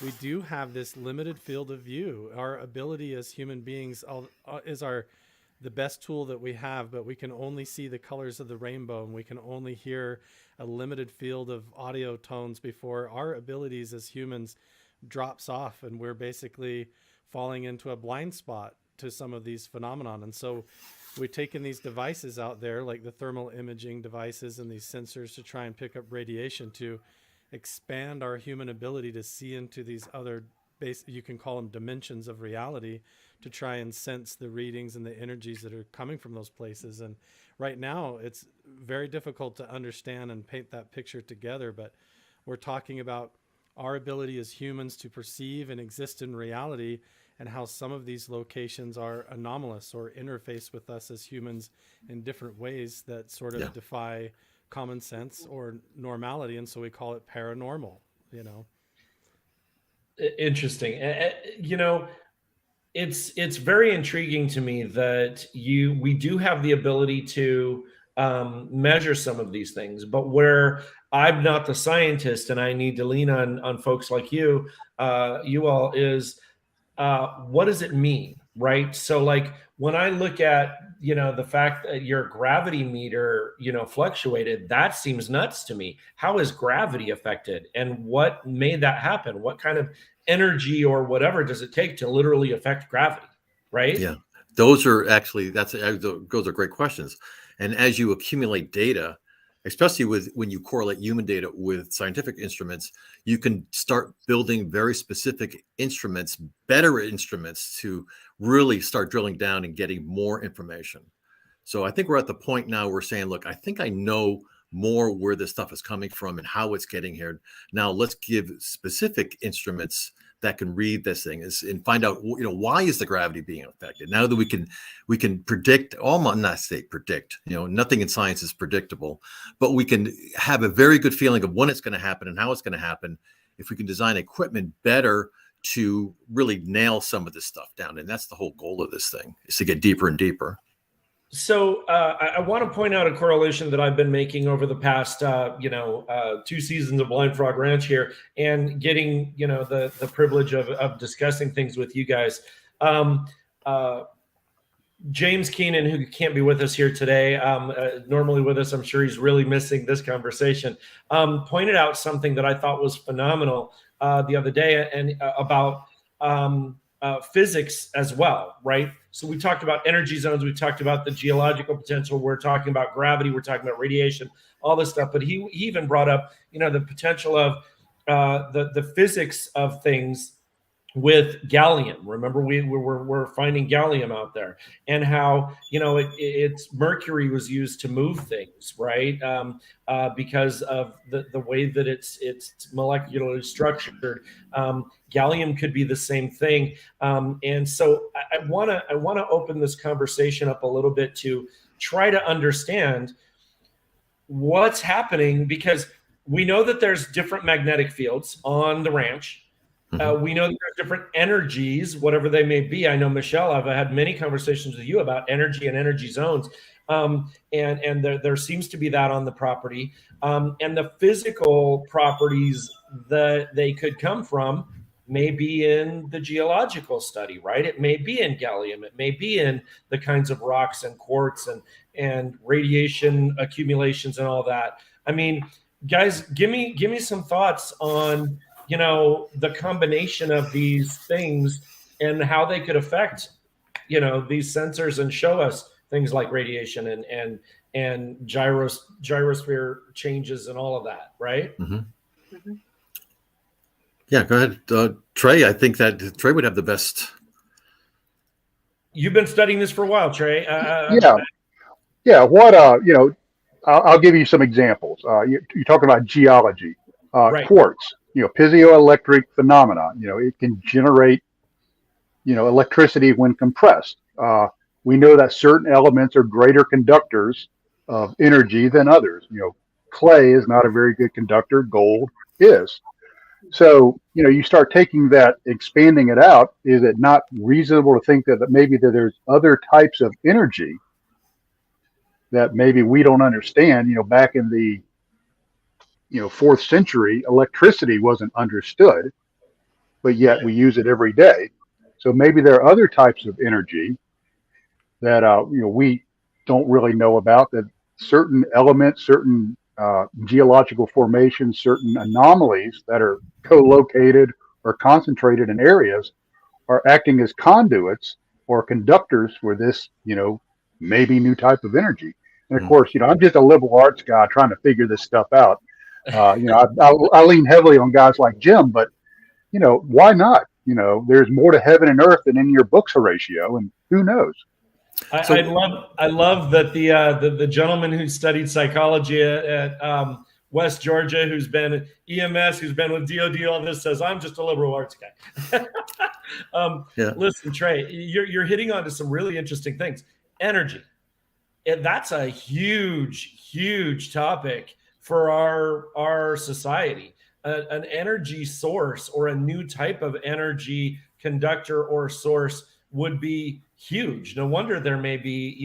we do have this limited field of view. Our ability as human beings is the best tool that we have, but we can only see the colors of the rainbow and we can only hear a limited field of audio tones before our abilities as humans drops off and we're basically falling into a blind spot to some of these phenomenon. And so we've taken these devices out there like the thermal imaging devices and these sensors to try and pick up radiation to expand our human ability to see into these other you can call them dimensions of reality, to try and sense the readings and the energies that are coming from those places. And right now it's very difficult to understand and paint that picture together, but we're talking about our ability as humans to perceive and exist in reality and how some of these locations are anomalous or interface with us as humans in different ways that sort of defy common sense or normality. And so we call it paranormal, you know. Interesting. You know, it's very intriguing to me that we do have the ability to measure some of these things, but where I'm not the scientist and I need to lean on folks like you all is what does it mean, right? So like when I look at, you know, the fact that your gravity meter, you know, fluctuated, that seems nuts to me. How is gravity affected and what made that happen? What kind of energy or whatever does it take to literally affect gravity, right? Yeah, those are actually, those are great questions. And as you accumulate data, especially when you correlate human data with scientific instruments, you can start building very specific instruments, better instruments to really start drilling down and getting more information. So I think we're at the point now where we're saying, look, I think I know more where this stuff is coming from and how it's getting here. Now let's give specific instruments that can read this thing and find out, you know, why is the gravity being affected? Now that we can predict, not say predict, you know, nothing in science is predictable, but we can have a very good feeling of when it's going to happen and how it's going to happen if we can design equipment better to really nail some of this stuff down. And that's the whole goal of this thing, is to get deeper and deeper. So I want to point out a correlation that I've been making over the past, 2 seasons of Blind Frog Ranch here, and getting, you know, the privilege of discussing things with you guys. James Keenan, who can't be with us here today, normally with us, I'm sure he's really missing this conversation, pointed out something that I thought was phenomenal the other day, and about physics as well, right? So we talked about energy zones, we talked about the geological potential, we're talking about gravity, we're talking about radiation, all this stuff. But he even brought up, you know, the potential of the physics of things with gallium. Remember, we're finding gallium out there, and how, you know, it's mercury was used to move things, right? Because of the way that it's molecularly structured. Gallium could be the same thing, and so I want to open this conversation up a little bit to try to understand what's happening, because we know that there's different magnetic fields on the ranch. We know that there's different energies, whatever they may be. I know, Michele, I've had many conversations with you about energy and energy zones. And there seems to be that on the property. And the physical properties that they could come from may be in the geological study, right? It may be in gallium. It may be in the kinds of rocks and quartz and radiation accumulations and all that. I mean, guys, give me some thoughts on, you know, the combination of these things and how they could affect, you know, these sensors and show us things like radiation and gyrosphere changes and all of that, right? Mm-hmm. Mm-hmm. Yeah, go ahead, Trey. I think that Trey would have the best You've been studying this for a while, Trey. Yeah, yeah. What I'll give you some examples. You're talking about geology, Right. quartz. Piezoelectric phenomena. It can generate electricity when compressed. We know that certain elements are greater conductors of energy than others. Clay is not a very good conductor. Gold is. So, you start taking that, expanding it out. Is it not reasonable to think that maybe that there's other types of energy that maybe we don't understand? Back in the, fourth century, electricity wasn't understood, but yet we use it every day. So maybe there are other types of energy that, we don't really know about, that certain elements, certain geological formations, certain anomalies that are co-located or concentrated in areas are acting as conduits or conductors for this, maybe new type of energy. And of course, I'm just a liberal arts guy trying to figure this stuff out. I lean heavily on guys like Jim, but why not? There's more to heaven and earth than in your books, Horatio, and who knows? I love that the gentleman who studied psychology at West Georgia, who's been EMS, who's been with DOD, all this, says I'm just a liberal arts guy. Listen, Trey, you're hitting on to some really interesting things. Energy, and that's a huge topic for our society. An energy source or a new type of energy conductor or source would be huge. No wonder there may be,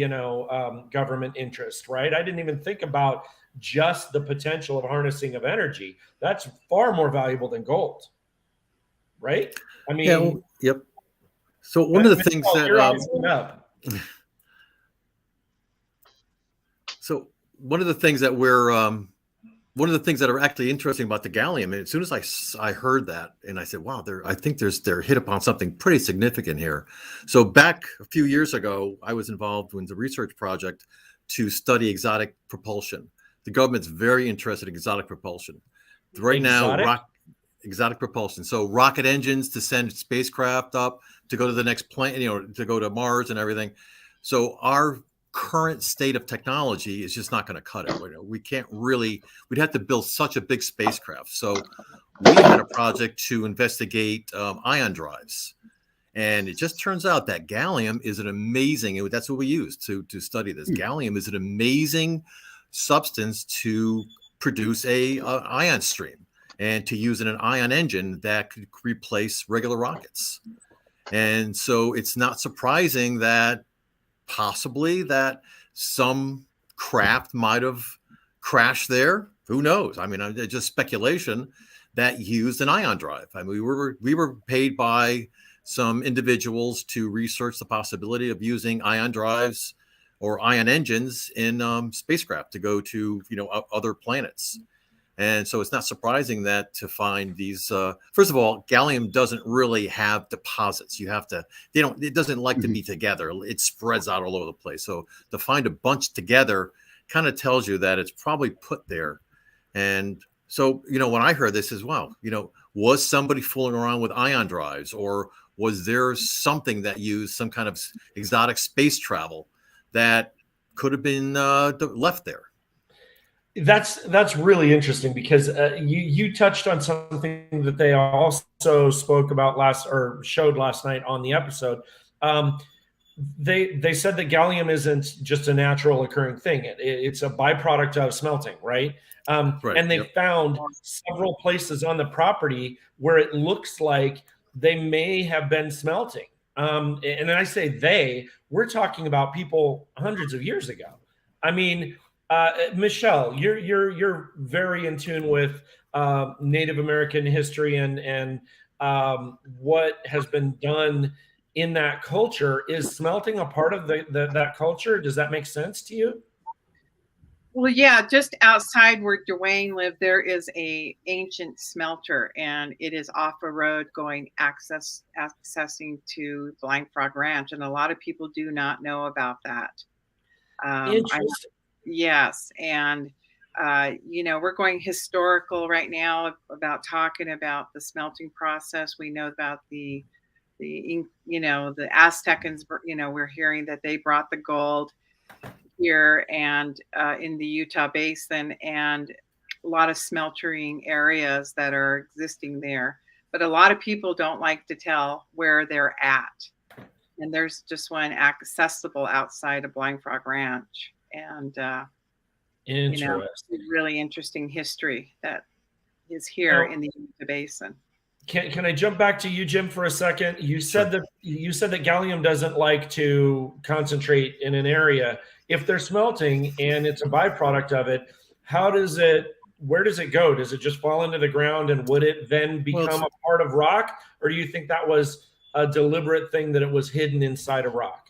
government interest, right? I didn't even think about just the potential of harnessing of energy. That's far more valuable than gold, right? I mean, yep. So one of the things that so one of the things that one of the things that are actually interesting about the gallium, and as soon as I heard that, and I said, wow, I think they're hit upon something pretty significant here. So back a few years ago, I was involved in the research project to study exotic propulsion. The government's very interested in exotic propulsion. Right now, exotic propulsion. So rocket engines to send spacecraft up to go to the next planet, to go to Mars and everything. So our current state of technology is just not going to cut it. We can't really, we'd have to build such a big spacecraft. So we had a project to investigate ion drives. And it just turns out that gallium is an amazing, that's what we use to study this. Gallium is an amazing substance to produce a ion stream and to use in an ion engine that could replace regular rockets. And so it's not surprising that possibly that some craft might have crashed there. Who knows? I mean, just speculation that used an ion drive. I mean, we were paid by some individuals to research the possibility of using ion drives or ion engines in spacecraft to go to, other planets. And so it's not surprising that to find these, first of all, gallium doesn't really have deposits. It doesn't like to be together. It spreads out all over the place. So to find a bunch together kind of tells you that it's probably put there. And so, when I heard this as well, was somebody fooling around with ion drives, or was there something that used some kind of exotic space travel that could have been left there? That's really interesting, because you touched on something that they also spoke about showed last night on the episode. They said that gallium isn't just a natural occurring thing. It's a byproduct of smelting, right? Right. And they found several places on the property where it looks like they may have been smelting. And I say we're talking about people hundreds of years ago. I mean, Michele, you're very in tune with Native American history and what has been done in that culture. Is smelting a part of that culture? Does that make sense to you? Well, yeah, just outside where Duane lived, there is a ancient smelter, and it is off a road going accessing to Blind Frog Ranch, and a lot of people do not know about that. Interesting. Yes, and we're going historical right now about talking about the smelting process. We know about the the Aztecans, we're hearing that they brought the gold here and in the Utah Basin, and a lot of smeltering areas that are existing there. But a lot of people don't like to tell where they're at. And there's just one accessible outside of Blind Frog Ranch. And, Interesting. really interesting history that is here in the Utah Basin. Can I jump back to you, Jim, for a second? You said that gallium doesn't like to concentrate in an area. If they're smelting and it's a byproduct of it, where does it go? Does it just fall into the ground, and would it then become a part of rock? Or do you think that was a deliberate thing that it was hidden inside a rock?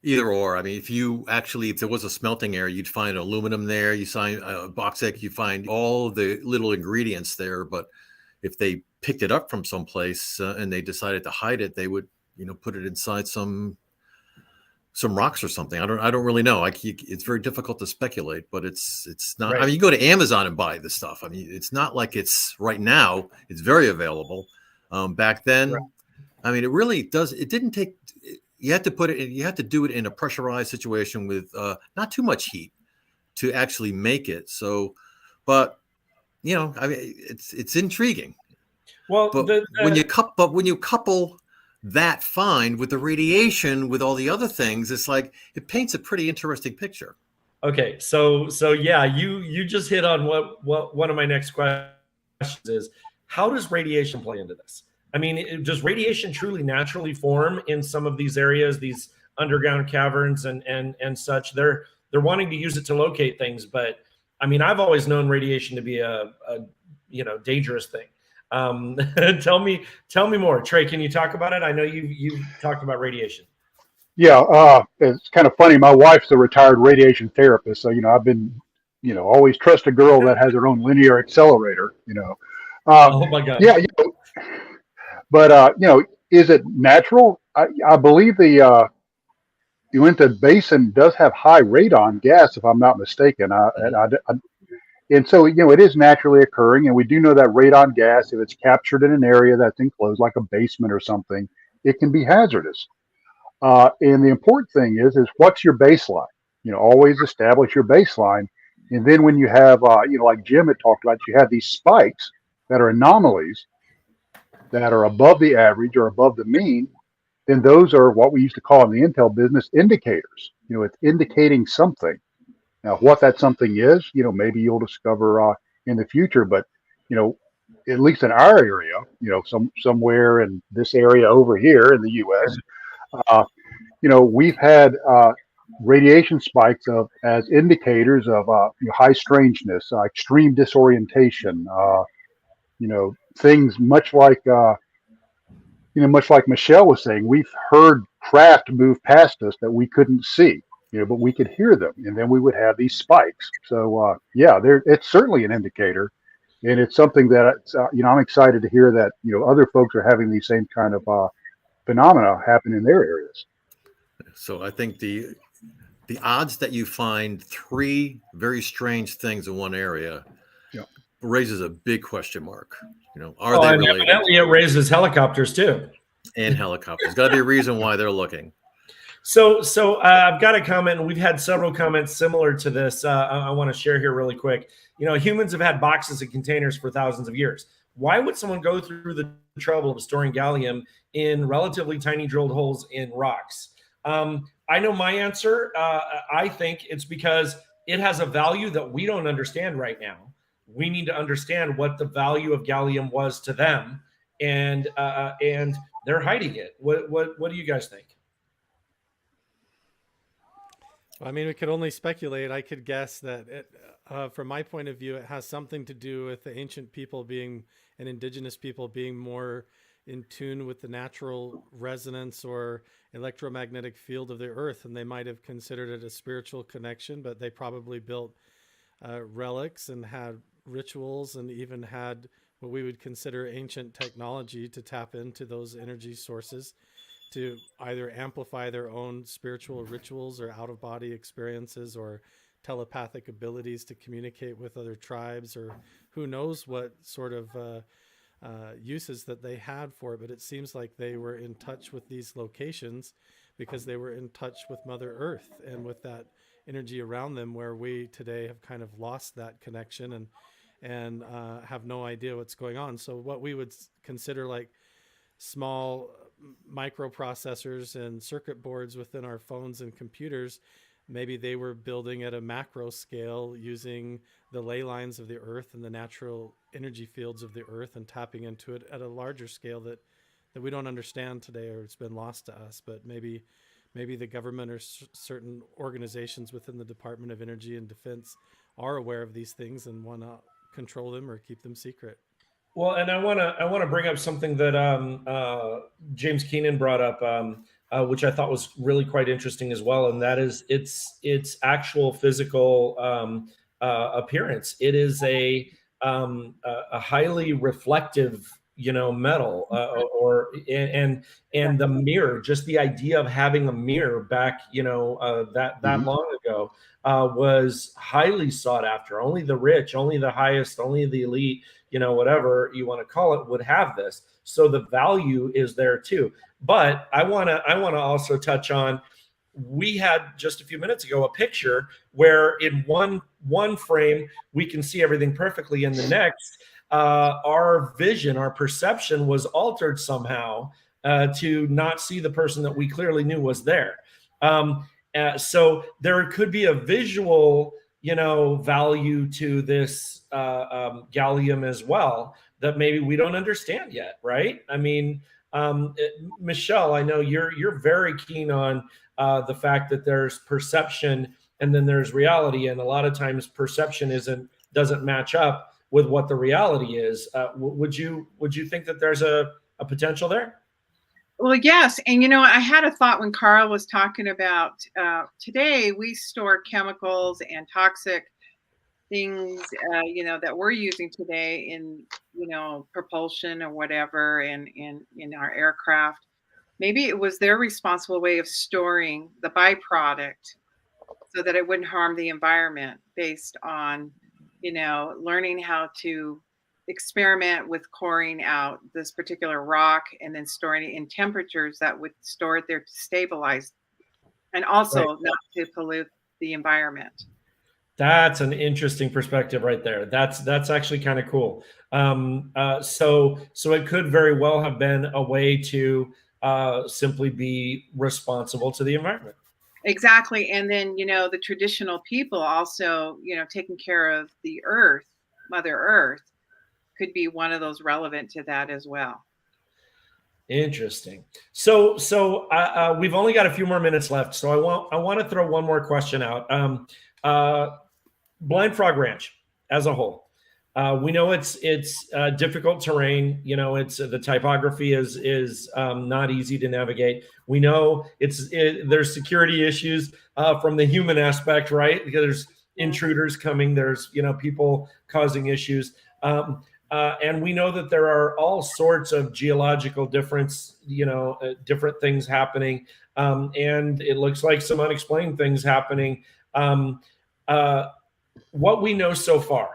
Either or. I mean, if there was a smelting area, you'd find aluminum there, you find bauxite, you find all the little ingredients there. But if they picked it up from someplace and they decided to hide it, they would, put it inside some rocks or something. I don't really know. It's very difficult to speculate, but it's not. Right. I mean, you go to Amazon and buy this stuff. I mean, it's not like it's right now. It's very available. Back then, right. I mean, it really does. It didn't take. You had to put it. You had to do it in a pressurized situation with not too much heat to actually make it. So, but I mean, it's intriguing. Well, when you couple that find with the radiation, with all the other things, it's like it paints a pretty interesting picture. Okay, so yeah, you just hit on what one of my next questions is. How does radiation play into this? I mean, does radiation truly naturally form in some of these areas, these underground caverns and such? They're wanting to use it to locate things, but I mean, I've always known radiation to be a dangerous thing. Tell me more. Trey, can you talk about it? I know you've talked about radiation. Yeah, it's kind of funny. My wife's a retired radiation therapist, so I've been always trust a girl that has her own linear accelerator. Oh my God. Yeah, but is it natural? I believe the Uinta Basin does have high radon gas, if I'm not mistaken. And so, it is naturally occurring. And we do know that radon gas, if it's captured in an area that's enclosed, like a basement or something, it can be hazardous. And the important thing is what's your baseline? Always establish your baseline. And then when you have, like Jim had talked about, you have these spikes that are anomalies that are above the average or above the mean, then those are what we used to call in the intel business indicators. It's indicating something. Now, what that something is, maybe you'll discover in the future, but, at least in our area, somewhere in this area over here in the U.S., we've had radiation spikes as indicators of high strangeness, extreme disorientation, things much like Michele was saying. We've heard craft move past us that we couldn't see. But we could hear them, and then we would have these spikes. So, it's certainly an indicator, and it's something that I'm excited to hear that other folks are having these same kind of phenomena happen in their areas. So I think the odds that you find three very strange things in one area raises a big question mark. Are they related? Evidently, it raises helicopters too. And helicopters. Got to be a reason why they're looking. So I've got a comment, and we've had several comments similar to this. I want to share here really quick. Humans have had boxes and containers for thousands of years. Why would someone go through the trouble of storing gallium in relatively tiny drilled holes in rocks? I know my answer. I think it's because it has a value that we don't understand right now. We need to understand what the value of gallium was to them, and they're hiding it. What do you guys think? I mean, we could only speculate. I could guess that from my point of view, it has something to do with the ancient people and indigenous people being more in tune with the natural resonance or electromagnetic field of the earth. And they might have considered it a spiritual connection, but they probably built relics and had rituals and even had what we would consider ancient technology to tap into those energy sources, to either amplify their own spiritual rituals or out-of-body experiences or telepathic abilities to communicate with other tribes, or who knows what sort of uses that they had for it, but it seems like they were in touch with these locations because they were in touch with Mother Earth and with that energy around them, where we today have kind of lost that connection and have no idea what's going on. So what we would consider like small microprocessors and circuit boards within our phones and computers, maybe they were building at a macro scale using the ley lines of the earth and the natural energy fields of the earth and tapping into it at a larger scale that we don't understand today, or it's been lost to us. But maybe the government or certain organizations within the Department of Energy and Defense are aware of these things and want to control them or keep them secret. Well, and I want to bring up something that James Keenan brought up, which I thought was really quite interesting as well, and that is its actual physical appearance. It is a highly reflective, metal, and the mirror. Just the idea of having a mirror back, that long ago was highly sought after. Only the rich, only the highest, only the elite, whatever you want to call it, would have this. So the value is there too. But I want to also touch on, we had just a few minutes ago a picture where in one frame we can see everything perfectly, in the next our vision, our perception was altered somehow to not see the person that we clearly knew was there. So there could be a visual value to this gallium as well that maybe we don't understand yet, right? I mean, Michele, I know you're very keen on the fact that there's perception and then there's reality, and a lot of times perception doesn't match up with what the reality is. Would you think that there's a potential there? Well, yes. And, I had a thought when Carl was talking about today we store chemicals and toxic things, that we're using today in, propulsion or whatever in our aircraft. Maybe it was their responsible way of storing the byproduct so that it wouldn't harm the environment, based on, learning how to experiment with coring out this particular rock and then storing it in temperatures that would store it there to stabilize, and also not to pollute the environment. That's an interesting perspective right there. That's actually kind of cool. So it could very well have been a way to simply be responsible to the environment. Exactly. And then, the traditional people also, taking care of the earth, Mother Earth, could be one of those relevant to that as well. Interesting. So we've only got a few more minutes left. So I want to throw one more question out. Blind Frog Ranch as a whole. We know it's difficult terrain. It's the typography is not easy to navigate. We know there's security issues from the human aspect, right? Because there's intruders coming. There's people causing issues, and we know that there are all sorts of geological different things happening, and it looks like some unexplained things happening. What we know so far.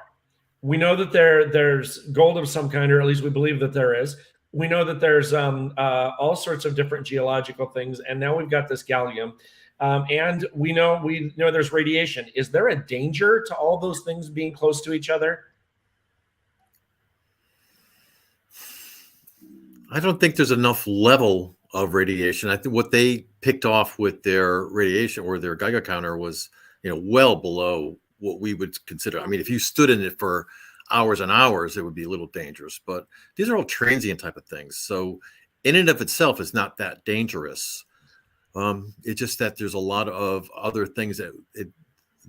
We know that there's gold of some kind, or at least we believe that there is. We know that there's all sorts of different geological things, and now we've got this gallium, and we know there's radiation. Is there a danger to all those things being close to each other? I don't think there's enough level of radiation. I think what they picked off with their radiation or their Geiger counter was, well below what we would consider. I mean, if you stood in it for hours and hours, it would be a little dangerous, but these are all transient type of things. So in and of itself, it's not that dangerous. It's just that there's a lot of other things a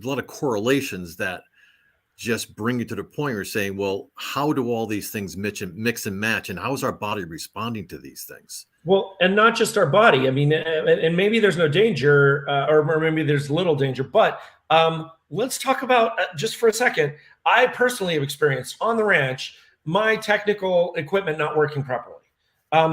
lot of correlations that just bring you to the point where you're saying, well, how do all these things mix and match? And how is our body responding to these things? Well, and not just our body. I mean, and maybe there's no danger, or maybe there's little danger, but let's talk about just for a second. I personally have experienced on the ranch my technical equipment not working properly.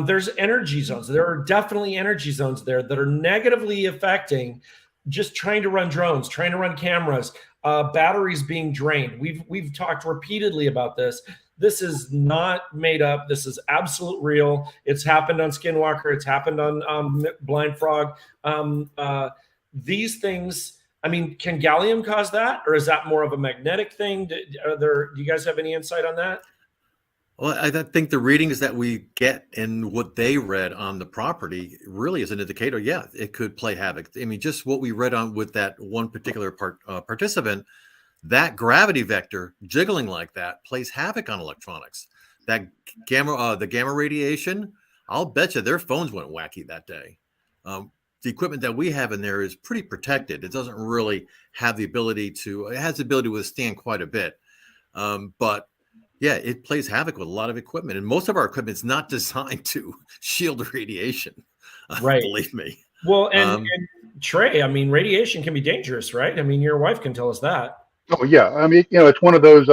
There's energy zones. There are definitely energy zones there that are negatively affecting just trying to run drones, trying to run cameras, batteries being drained. We've talked repeatedly about this. This is not made up. This is absolute real. It's happened on Skinwalker. It's happened on Blind Frog. These things, I mean, can gallium cause that, or is that more of a magnetic thing? Do you guys have any insight on that? Well, I think the readings that we get and what they read on the property really is an indicator. Yeah, it could play havoc. I mean, just what we read on with that one particular participant, that gravity vector jiggling like that plays havoc on electronics. That the gamma radiation, I'll bet you their phones went wacky that day. The equipment that we have in there is pretty protected. It doesn't really have the ability it has the ability to withstand quite a bit. But yeah, it plays havoc with a lot of equipment, and most of our equipment is not designed to shield radiation. Right. Believe me. Well, and Trey, I mean, radiation can be dangerous, right? I mean, your wife can tell us that. Oh yeah, I mean, it's one of those.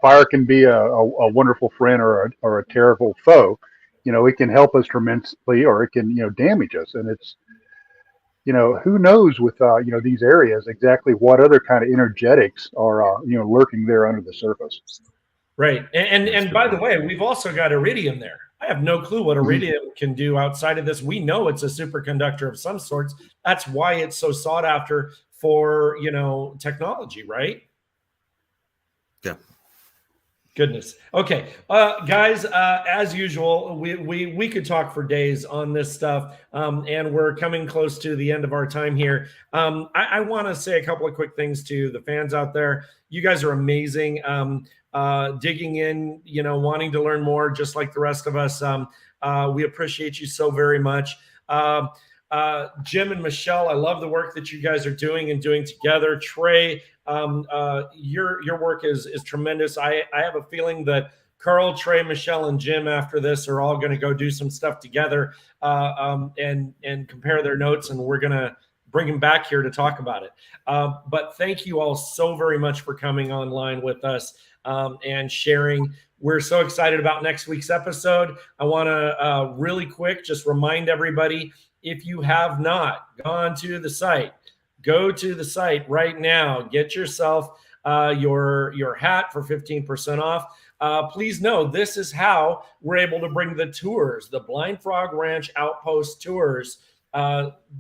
Fire can be a wonderful friend or a terrible foe. It can help us tremendously, or it can damage us, and it's who knows with these areas exactly what other kind of energetics are lurking there under the surface. Right. And by the way, we've also got iridium there. I have no clue what iridium can do outside of this. We know it's a superconductor of some sorts. That's why it's so sought after for, technology, right? Yeah. Goodness. Okay, guys, as usual, we could talk for days on this stuff, and we're coming close to the end of our time here. I want to say a couple of quick things to the fans out there. You guys are amazing. Digging in, wanting to learn more, just like the rest of us. We appreciate you so very much. Jim and Michele, I love the work that you guys are doing and doing together. Trey, your work is tremendous. I have a feeling that Carl, Trey, Michele, and Jim after this are all going to go do some stuff together and compare their notes, and we're going to bring them back here to talk about it. But thank you all so very much for coming online with us and sharing. We're so excited about next week's episode. I want to really quick just remind everybody, if you have not gone to the site, go to the site right now. Get yourself your hat for 15% off. Please know this is how we're able to bring the tours, the Blind Frog Ranch Outpost tours,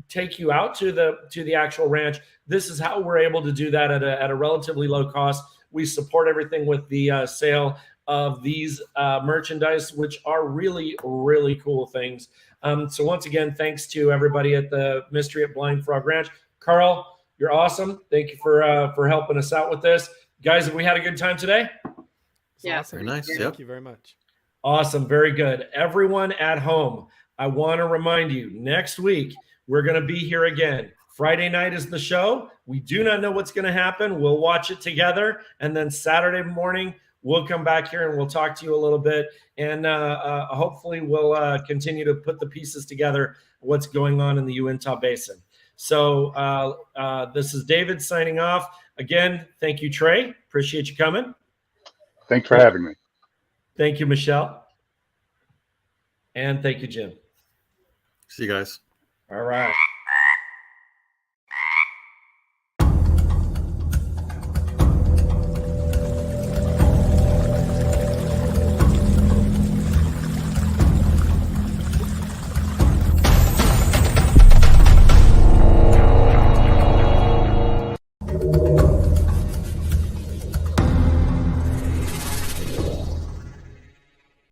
take you out to the actual ranch. This is how we're able to do that at a relatively low cost. We support everything with the sale of these merchandise, which are really, really cool things. So once again, thanks to everybody at the Mystery at Blind Frog Ranch. Carl, you're awesome. Thank you for helping us out with this. Guys, have we had a good time today? Yeah. Awesome. Very nice. Thank Yep. you very much. Awesome. Very good. Everyone at home, I want to remind you, next week, we're going to be here again. Friday night is the show. We do not know what's going to happen. We'll watch it together. And then Saturday morning, we'll come back here and we'll talk to you a little bit. And hopefully we'll continue to put the pieces together, what's going on in the Uintah Basin. So this is David signing off. Again, thank you, Trey. Appreciate you coming. Thanks for having me. Thank you, Michele. And thank you, Jim. See you guys. All right.